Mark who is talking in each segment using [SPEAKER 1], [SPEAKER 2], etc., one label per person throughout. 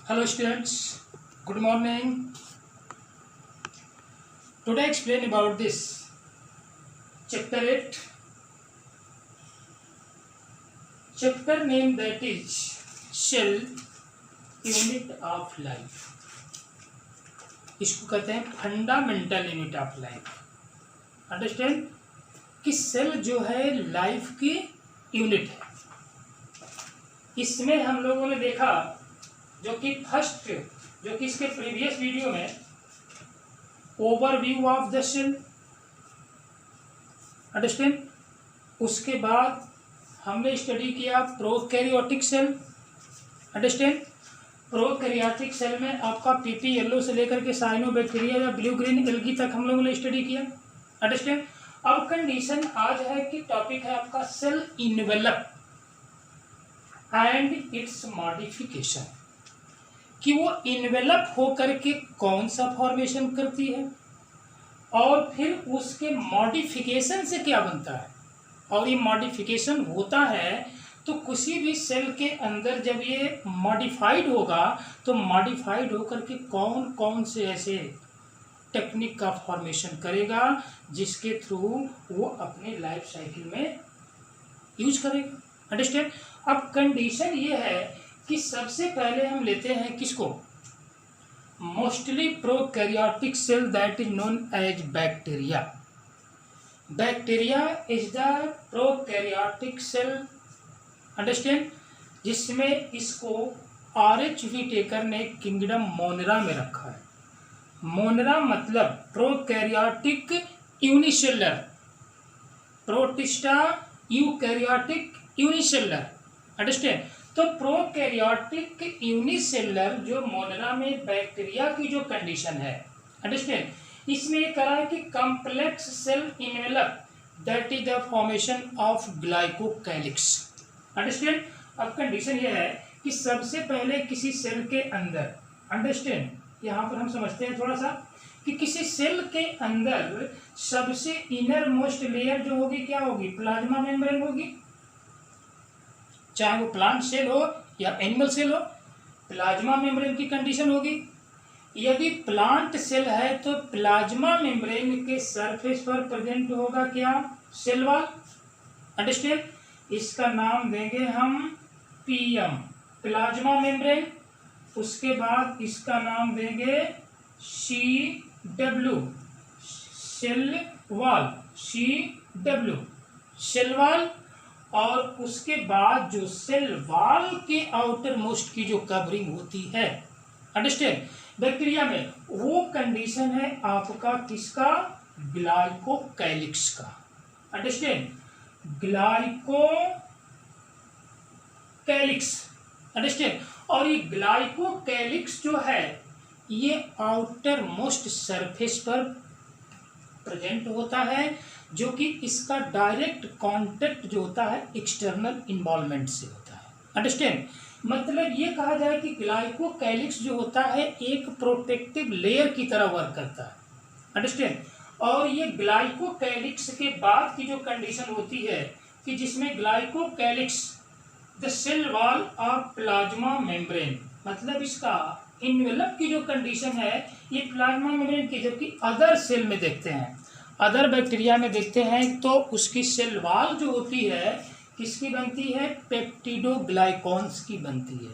[SPEAKER 1] Hello students, good morning. Today I explain about this chapter 8. Chapter name that is Cell Unit of Life. इसको कहते हैं fundamental unit of life. Understand कि cell जो है life की unit है. इसमें हम लोगों ने देखा जो कि इसके प्रीवियस वीडियो में overview of the cell. Understand. उसके बाद हमने स्टडी किया prokaryotic cell. Understand. Prokaryotic cell में आपका पीपी येलो से लेकर के साइनोबैक्टीरिया या ब्लू ग्रीन एल्गी तक हम लोगों ने स्टडी किया. अंडरस्टैंड. अब कंडीशन आज है कि टॉपिक है आपका cell envelope and its modification. कि वो इन्वेलप होकर के कौन सा फॉर्मेशन करती है और फिर उसके मॉडिफिकेशन से क्या बनता है. और ये मॉडिफिकेशन होता है तो किसी भी सेल के अंदर जब ये मॉडिफाइड होगा तो मॉडिफाइड होकर के कौन कौन से ऐसे टेक्निक का फॉर्मेशन करेगा जिसके थ्रू वो अपने लाइफ साइकिल में यूज करेगा. अंडरस्टैंड. अब कंडीशन ये है कि सबसे पहले हम लेते हैं किसको, mostly prokaryotic cell that is known as bacteria. Bacteria is the prokaryotic cell. Understand. जिसमें इसको RH व्हिटेकर ने किंगडम मोनेरा में रखा है. मोनेरा मतलब prokaryotic unicellular, protista eukaryotic unicellular. Understand. तो प्रोकैरियोटिक यूनिसेलर जो मोनेरा में बैक्टीरिया की जो कंडीशन है. अंडरस्टैंड. इसमें ये करा है कि complex cell envelope that is the formation of glycocalyx. Understand. अब कंडीशन ये है कि सबसे पहले किसी सेल के अंदर, अंडरस्टैंड, यहाँ पर हम समझते हैं थोड़ा सा कि किसी सेल के अंदर सबसे इनर मोस्ट लेयर जो होगी क्या होगी, प्लाज्मा मेम्ब्रेन होगी. चाहे वो प्लांट सेल हो या एनिमल सेल हो, प्लाज्मा मेम्ब्रेन की कंडीशन होगी. यदि प्लांट सेल है तो प्लाज्मा मेम्ब्रेन के सरफेस पर प्रेजेंट होगा क्या, सेल वॉल. अंडरस्टैंड. इसका नाम देंगे हम PM, प्लाज्मा मेम्ब्रेन. उसके बाद इसका नाम देंगे CW, cell wall, CW, cell wall. और उसके बाद जो सेल वॉल के आउटर मोस्ट की जो कवरिंग होती है, अंडरस्टैंड, बैक्टीरिया में, वो कंडीशन है आपका किसका, ग्लाइकोकैलिक्स का. अंडरस्टैंड. ग्लाइकोकैलिक्स. अंडरस्टैंड. और ये ग्लाइकोकैलिक्स जो है ये आउटर मोस्ट सरफेस पर प्रेजेंट होता है, जो कि इसका डायरेक्ट कांटेक्ट जो होता है एक्सटर्नल इन्वॉल्वमेंट से होता है. अंडरस्टैंड. मतलब ये कहा जाए कि ग्लाइकोकैलिक्स जो होता है एक प्रोटेक्टिव लेयर की तरह वर्क करता है. अंडरस्टैंड. और ये ग्लाइकोकैलिक्स के बाद की जो कंडीशन होती है कि जिसमें glycocalyx the cell wall of plasma membrane, मतलब इसका इन्वेलप की जो कंडीशन है ये प्लाज्मा मेम्ब्रेन की, जबकि अदर सेल में देखते हैं, अदर बैक्टीरिया में देखते हैं तो उसकी सेल वॉल जो होती है किसकी बनती है, पेप्टिडोग्लाइकॉन्स की बनती है.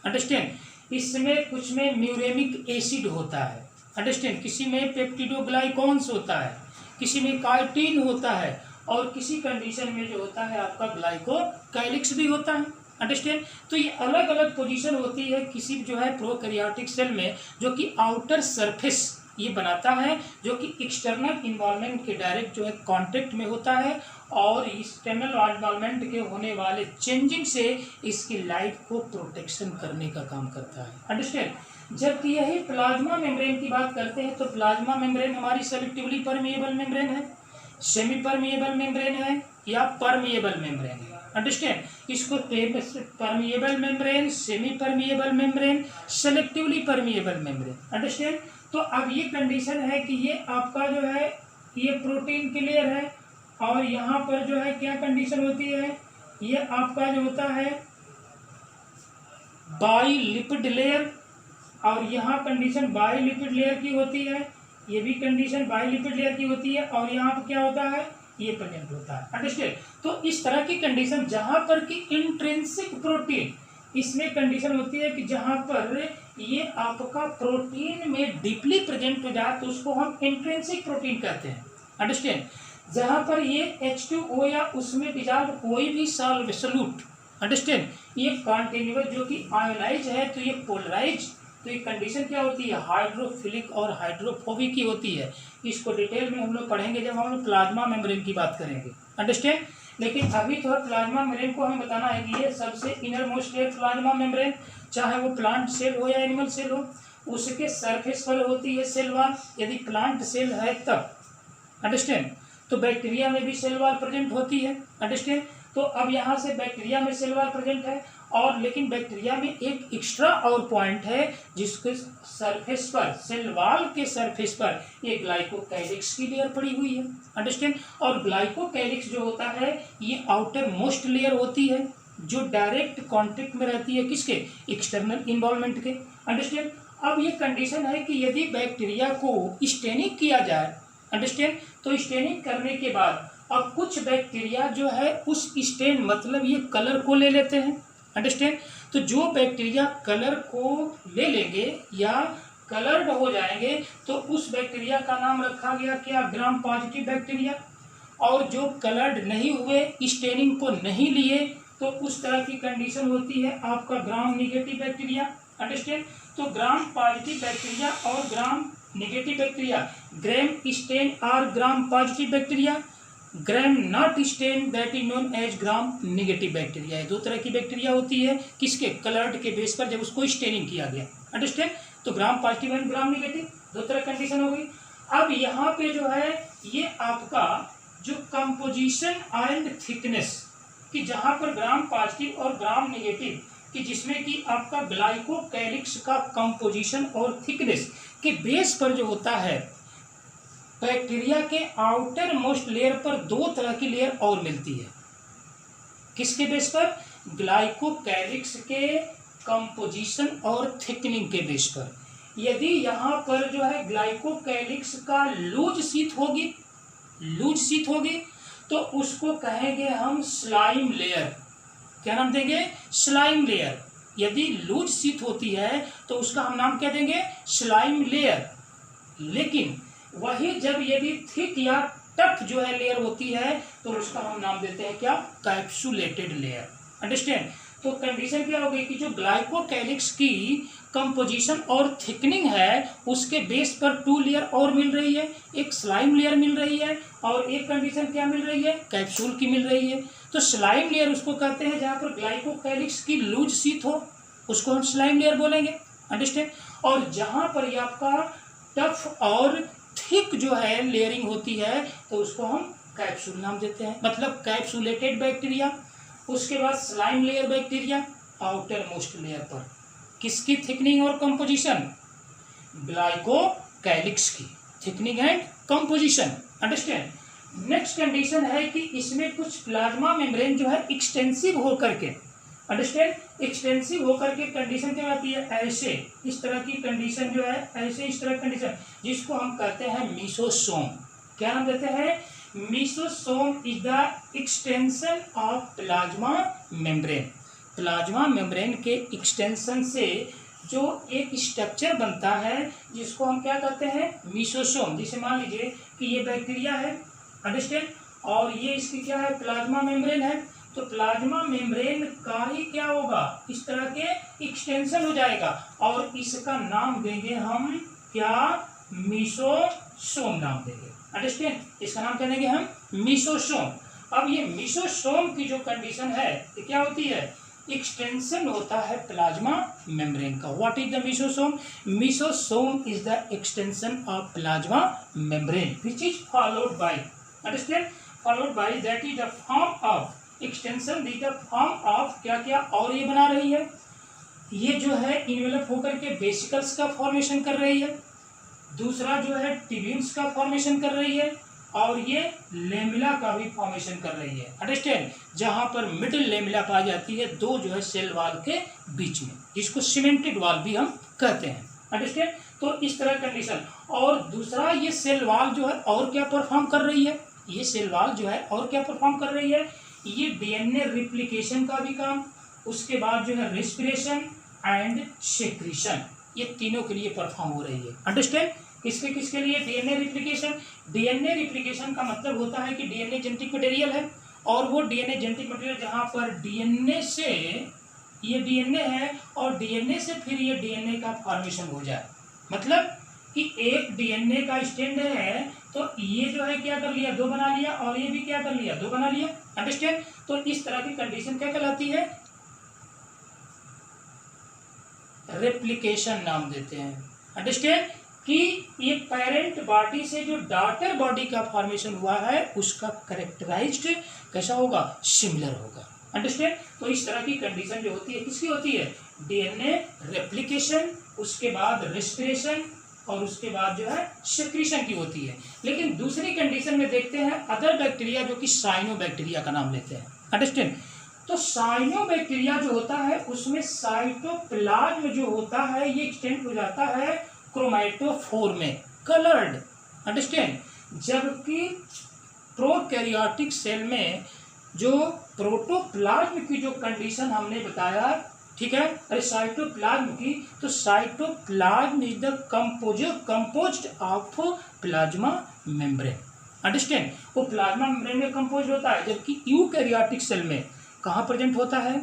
[SPEAKER 1] अंडरस्टैंड. इसमें कुछ में म्यूरेमिक एसिड होता है. अंडरस्टैंड. किसी में पेप्टिडोग्लाइकॉन्स होता है, किसी में काइटिन होता है और किसी कंडीशन में जो होता है आपका ग्लाइकोकैलिक्स भी होता है. अंडरस्टैंड. तो ये अलग अलग पोजीशन होती है किसी जो है प्रोकैरियोटिक सेल में, जो कि आउटर सरफेस ये बनाता है, जो कि एक्सटर्नल इन्वॉल्वमेंट के डायरेक्ट जो है कांटेक्ट में होता है और एक्सटर्नल इन्वॉल्वमेंट के होने वाले चेंजिंग से इसकी लाइफ को प्रोटेक्शन करने का काम करता है. अंडरस्टैंड. जबकि यही प्लाज्मा मेम्ब्रेन की बात करते हैं तो प्लाज्मा मेम्ब्रेन हमारी सेलेक्टिवली परमिएबल मेम्ब्रेन है, सेमी परमिएबल मेम्ब्रेन है या परमिएबल मेम्ब्रेन है. अंडरस्टैंड. इसको permeable membrane, semi permeable membrane, selectively permeable membrane. Understand. तो अब ये कंडीशन है कि ये आपका जो है ये प्रोटीन की लेयर है और यहाँ पर जो है क्या कंडीशन होती है, ये आपका जो होता है बाई लिपिड लेयर, और यहाँ कंडीशन बाइलिपिड लेयर की होती है, ये भी कंडीशन बाइलिपिड लेयर की होती है, और यहाँ पर क्या होता है, ये प्रेजेंट होता है। अंडरस्टैंड। तो इस तरह की कंडीशन जहाँ पर कि इंट्रिंसिक प्रोटीन, इसमें कंडीशन होती है कि जहाँ पर ये आपका प्रोटीन में डीपली प्रेजेंट हो जाए तो उसको हम इंट्रिंसिक प्रोटीन कहते हैं। अंडरस्टैंड। जहाँ पर ये H2O या उसमें डिजॉल्व कोई भी सॉल्यूट, अंडरस्टैंड, ये कॉन्टिन्यूअस जो कि आयोनाइज है तो ये पोलराइज, तो ये कंडीशन क्या होती है, हाइड्रोफिलिक और हाइड्रोफोबिक की होती है। इसको डिटेल में हम लोग पढ़ेंगे जब हम लोग प्लाज्मा मेम्ब्रेन की बात करेंगे। अंडरस्टैंड। लेकिन अभी थोड़ा प्लाज्मा मेम्ब्रेन को हमें बताना है कि ये सबसे इनर मोस्ट है प्लाज्मा मेम्ब्रेन, चाहे वो प्लांट सेल हो या एनिमल सेल हो, उसके सरफेस पर होती है सेल वॉल, यदि प्लांट सेल है तब। अंडरस्टैंड। तो बैक्टीरिया में भी सेल वॉल प्रेजेंट होती है। अंडरस्टैंड। तो अब यहाँ से बैक्टीरिया में सेल वॉल प्रेजेंट है, और लेकिन बैक्टीरिया में एक एक्स्ट्रा और पॉइंट है जिसके सरफेस पर, सेल वॉल के सरफेस पर ये ग्लाइकोकैलिक्स की लेयर पड़ी हुई है। अंडरस्टैंड। और ग्लाइकोकैलिक्स जो होता है ये आउटर मोस्ट लेयर होती है जो डायरेक्ट कॉन्टेक्ट में रहती है किसके, एक्सटर्नल इन्वॉल्वमेंट के। अंडरस्टैंड। अब ये कंडीशन है कि यदि बैक्टीरिया को स्टेनिंग किया जाए, अंडरस्टैंड, तो स्टेनिंग करने के बाद अब कुछ बैक्टीरिया जो है उस स्टेन मतलब ये कलर को ले लेते हैं। अंडरस्टैंड। तो जो बैक्टीरिया कलर को ले लेंगे या कलर्ड हो जाएंगे तो उस बैक्टीरिया का नाम रखा गया क्या, ग्राम पॉजिटिव बैक्टीरिया। और जो कलर्ड नहीं हुए, स्टेनिंग को नहीं लिए, तो उस तरह की कंडीशन होती है आपका ग्राम निगेटिव बैक्टीरिया। अंडरस्टैंड। तो ग्राम पॉजिटिव बैक्टीरिया और gram negative bacteria, gram stain और gram positive bacteria, gram not stain that is known as gram negative bacteria. दो तरह की बैक्टीरिया होती है किसके, कलर्ड के बेस पर जब उसको स्टेनिंग किया गया। अंडरस्टैंड। तो gram positive and gram negative दो तरह कंडीशन हो गई। अब यहाँ पे जो है ये आपका जो कंपोजिशन एंड थिकनेस कि जहाँ पर ग्राम पॉजिटिव और ग्राम निगेटिव कि जिसमें कि आपका ग्लाइकोकैलिक्स का कंपोजिशन और थिकनेस के बेस पर जो होता है, बैक्टीरिया के आउटर मोस्ट लेयर पर दो तरह की लेयर और मिलती है। किसके बेस पर, ग्लाइकोकैलिक्स के कंपोजिशन और थिकनिंग के बेस पर। यदि यहाँ पर जो है ग्लाइकोकैलिक्स का लूज शीट होगी तो उसको कहेंगे हम स्लाइम लेयर। क्या नाम देंगे, स्लाइम लेयर। यदि लूज शीट होती है तो उसका हम नाम क्या देंगे, स्लाइम लेयर। लेकिन वही जब यदि थिक या टफ जो है लेयर होती है तो उसका हम नाम देते हैं क्या, कैप्सुलेटेड लेयर। अंडरस्टैंड। तो कंडीशन क्या हो गई कि जो ग्लाइकोकैलिक्स की कंपोजिशन और थिकनिंग है उसके बेस पर टू लेयर और मिल रही है, एक स्लाइम लेयर मिल रही है और एक कंडीशन क्या मिल रही है, कैप्सूल की मिल रही है। तो स्लाइम लेयर उसको कहते हैं जहाँ पर ग्लाइकोकैलिक्स की लूज शीट हो, उसको हम स्लाइम लेयर बोलेंगे। अंडरस्टैंड। और जहाँ पर ये आपका टफ और थिक जो है लेयरिंग होती है तो उसको हम कैप्सूल नाम देते हैं, मतलब कैप्सुलेटेड बैक्टीरिया। उसके बाद slime layer bacteria, outer most layer पर किसकी थिकनिंग और कंपोजिशन, ग्लाइकोकैलिक्स की thickening and composition. Understand. Next condition है कि इसमें कुछ प्लाज्मा मेम्ब्रेन जो है एक्सटेंसिव होकर के, अंडरस्टैंड, एक्सटेंसिव होकर के कंडीशन क्या आती है, ऐसे इस तरह की कंडीशन जो है, ऐसे इस तरह कंडीशन जिसको हम कहते हैं मीसोसोम। क्या नाम देते हैं, mesosome is the extension of plasma membrane. Plasma membrane के एक्सटेंशन से जो एक स्ट्रक्चर बनता है जिसको हम क्या कहते हैं, मीसोसोम। जैसे मान लीजिए कि ये बैक्टीरिया है, अंडरस्टैंड, और ये इसकी क्या है, प्लाज्मा मेम्ब्रेन है। तो प्लाज्मा मेम्ब्रेन का ही क्या होगा, इस तरह के एक्सटेंशन हो जाएगा और इसका नाम देंगे हम क्या, मीसोसोम नाम देंगे। अंडरस्टैंड। इसका नाम क्या देंगे हम, मीसोसोम। अब ये मीसोसोम की जो कंडीशन है ये क्या होती है, एक्सटेंशन होता है प्लाज्मा मेम्ब्रेन का। What is the mesosome, mesosome is the extension of plasma membrane which is followed by, understand, followed by that is the form of extension, the the form of क्या क्या, और ये बना रही है, ये जो है इन्वेलप होकर के वेसिकल्स का फॉर्मेशन कर रही है, दूसरा जो है ट्यूब्यूल्स का फॉर्मेशन कर रही है और ये लेमिला का भी फॉर्मेशन कर रही है। अंडरस्टैंड। जहां पर मिडिल लेमिला पाई जाती है दो जो है सेल वॉल के बीच में, जिसको सीमेंटेड वॉल भी हम कहते हैं। अंडरस्टैंड। तो इस तरह कंडीशन। और दूसरा ये सेल वॉल जो है और क्या परफॉर्म कर रही है, ये सेल वॉल जो है और क्या परफॉर्म कर रही है, ये डीएनए रिप्लिकेशन का भी काम, उसके बाद जो है रेस्पिरेशन एंड सेक्रीशन, ये तीनों के लिए परफॉर्म हो रही है। अंडरस्टैंड। किसके किसके लिए? DNA replication. डीएनए रिप्लिकेशन का मतलब होता है कि डीएनए जेनेटिक मटेरियल है, और वो डीएनए जेनेटिक मटेरियल जहां पर डीएनए से, ये डीएनए है और डीएनए से फिर ये डीएनए का फॉर्मेशन हो जाए, मतलब कि एक डीएनए का स्टैंड है तो ये जो है क्या कर लिया, 2 बना लिया, और ये भी क्या कर लिया, 2 बना लिया। अंडरस्टैंड। तो इस तरह की कंडीशन क्या कहलाती है? रेप्लिकेशन नाम देते हैं। अंडरस्टैंड। कि ये पेरेंट बॉडी से जो डॉटर बॉडी का फॉर्मेशन हुआ है उसका कैरेक्टराइज्ड कैसा होगा, सिमिलर होगा। अंडरस्टैंड। तो इस तरह की कंडीशन जो होती है किसकी होती है? डीएनए रेप्लिकेशन, उसके बाद रेस्पिरेशन, और उसके बाद जो है सेक्रीशन की होती है। लेकिन दूसरी कंडीशन में देखते हैं अदर बैक्टीरिया, जो कि साइनोबैक्टीरिया का नाम लेते हैं। अंडरस्टैंड। तो साइनोबैक्टीरिया जो होता है उसमें साइटोप्लाज्म जो होता है ये एक्सटेंड हो जाता है क्रोमैटोफोर में, कलर्ड। अंडरस्टैंड। जबकि प्रोकैरियोटिक सेल में जो प्रोटोप्लाज्म की जो कंडीशन हमने बताया, ठीक है, अरे साइटोप्लाज्म की, तो cytoplasm is the composed of plasma membrane. Understand. वो प्लाज्मा मेम्ब्रेन में कंपोज होता है, जबकि यूकैरियोटिक सेल में कहाँ प्रेजेंट होता है?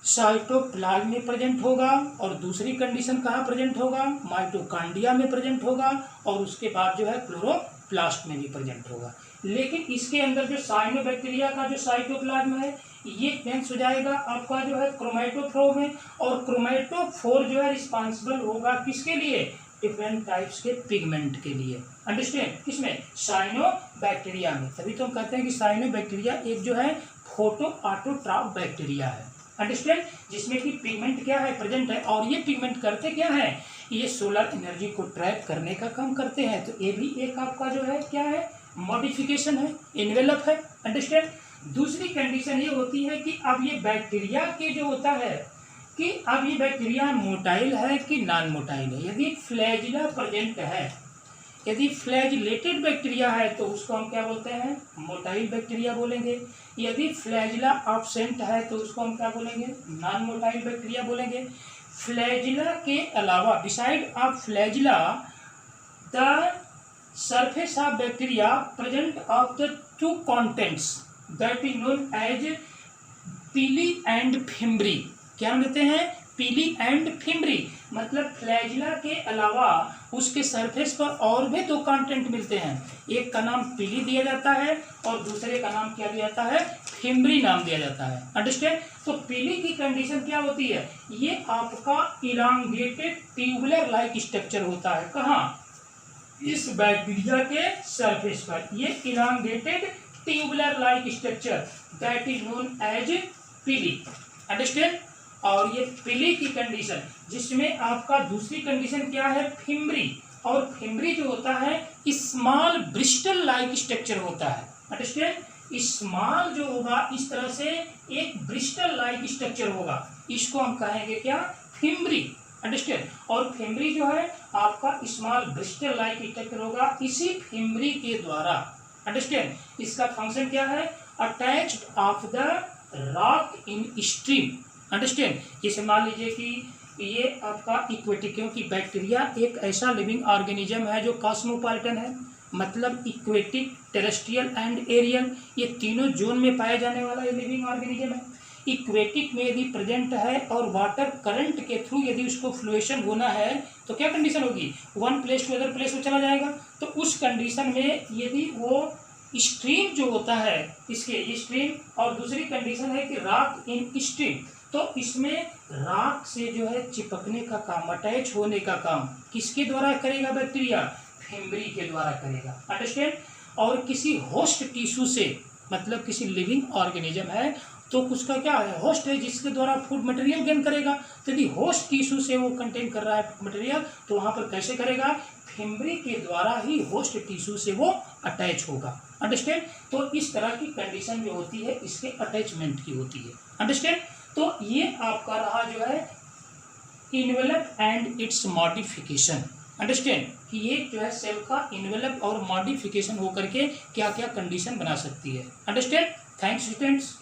[SPEAKER 1] साइटोप्लाज्म में प्रेजेंट होगा, और दूसरी कंडीशन कहाँ प्रेजेंट होगा? माइटोकॉन्ड्रिया में प्रेजेंट होगा, और उसके बाद जो है क्लोरोप्लास्ट में भी प्रेजेंट होगा। लेकिन इसके अंदर जो साइनोबैक्टीरिया का जो साइटोप्लाज्म है ये प्रेजेंट हो जाएगा आपका जो है क्रोमैटोफोर में, और क्रोमैटोफोर जो है रिस्पॉन्सिबल होगा किसके लिए? डिफरेंट टाइप्स के पिगमेंट के लिए। अंडरस्टैंड। किसमें? साइनोबैक्टीरिया में। तभी तो हम कहते हैं कि साइनोबैक्टीरिया एक जो है फोटो ऑटोट्रॉफ बैक्टीरिया है। अंडरस्टैंड। जिसमें कि पिगमेंट क्या है, प्रेजेंट है, और ये पिगमेंट करते क्या है, ये सोलर एनर्जी को ट्रैप करने का काम करते हैं। तो ये भी एक आपका जो है क्या है, मॉडिफिकेशन है, एनवेलप है। अंडरस्टैंड। दूसरी कंडीशन ये होती है कि अब ये बैक्टीरिया के जो होता है कि अब ये बैक्टीरिया मोटाइल है कि नॉन मोटाइल है। यदि फ्लैजिला प्रेजेंट है, यदि फ्लैजिलेटेड बैक्टीरिया है तो उसको हम क्या बोलते हैं? मोटाइल बैक्टीरिया बोलेंगे। यदि फ्लैजिला एब्सेंट है तो उसको हम क्या बोलेंगे? नॉन मोटाइल बैक्टीरिया बोलेंगे। फ्लैजिला के अलावा, beside of flagella, the surface of bacteria present of the 2 contents that is known as pili and fimbri। क्या नाम देते हैं? पीली एंड फिम्बरी। मतलब फ्लैजिला के अलावा उसके सरफेस पर और भी 2 कंटेंट मिलते हैं, एक का नाम पीली दिया जाता है और दूसरे का नाम क्या दिया जाता है? फिम्बरी नाम दिया जाता है। अंडरस्टैंड। तो पीली की कंडीशन क्या होती है? ये आपका इलांगेटेड ट्यूबुलर लाइक स्ट्रक्चर होता है। कहाँ? इस बैक्टीरिया के सरफेस पर ये elongated tubular like structure that is known as pili. Understand. और ये पीली की कंडीशन, जिसमें आपका दूसरी कंडीशन क्या है? फिम्बरी। और फिम्बरी जो होता है स्मॉल ब्रिस्टल लाइक स्ट्रक्चर होता है। अंडरस्टैंड। स्मॉल जो होगा इस तरह से एक ब्रिस्टल लाइक स्ट्रक्चर होगा, इसको हम कहेंगे क्या? फिम्बरी। अंडरस्टैंड। और फिम्बरी जो है आपका स्मॉल ब्रिस्टल लाइक स्ट्रक्चर होगा इसी फिम्बरी के द्वारा। अंडरस्टैंड। इसका फंक्शन क्या है? Attached of the rock in stream. Understand. जैसे मान लीजिए कि ये आपका इक्वेटिक, क्योंकि बैक्टीरिया एक ऐसा लिविंग ऑर्गेनिज्म है जो कॉस्मोपॉलिटन है, मतलब इक्वेटिक, टेरेस्ट्रियल एंड एरियल, ये तीनों जोन में पाया जाने वाला ये लिविंग ऑर्गेनिज्म है। इक्वेटिक में यदि प्रेजेंट है और वाटर करंट के थ्रू यदि उसको फ्लुएशन होना है तो क्या कंडीशन होगी? 1 प्लेस टू अदर प्लेस वो चला जाएगा। तो उस कंडीशन में यदि वो स्ट्रीम जो होता है इसके स्ट्रीम, और दूसरी कंडीशन है कि रॉक इन स्ट्रीम, तो इसमें रॉक से जो है चिपकने का काम, अटैच होने का काम किसके द्वारा करेगा? बैक्टीरिया फिम्बरी के द्वारा करेगा। अंडरस्टैंड। और किसी होस्ट टिश्यू से, मतलब किसी लिविंग ऑर्गेनिज्म है तो उसका क्या है? होस्ट है, जिसके द्वारा फूड मटेरियल गेन करेगा। तो यदि होस्ट टिश्यू से वो कंटेन कर रहा है फूड मटेरियल तो वहाँ पर कैसे करेगा? फिम्बरी के द्वारा ही होस्ट टिश्यू से वो अटैच होगा। अंडरस्टैंड। तो इस तरह की कंडीशन जो होती है इसके अटैचमेंट की होती है। अंडरस्टैंड। तो ये आपका रहा जो है envelope and its modification. Understand कि ये जो है सेल का इन्वेलप और मॉडिफिकेशन होकर के क्या क्या कंडीशन बना सकती है। अंडरस्टैंड। Thanks students.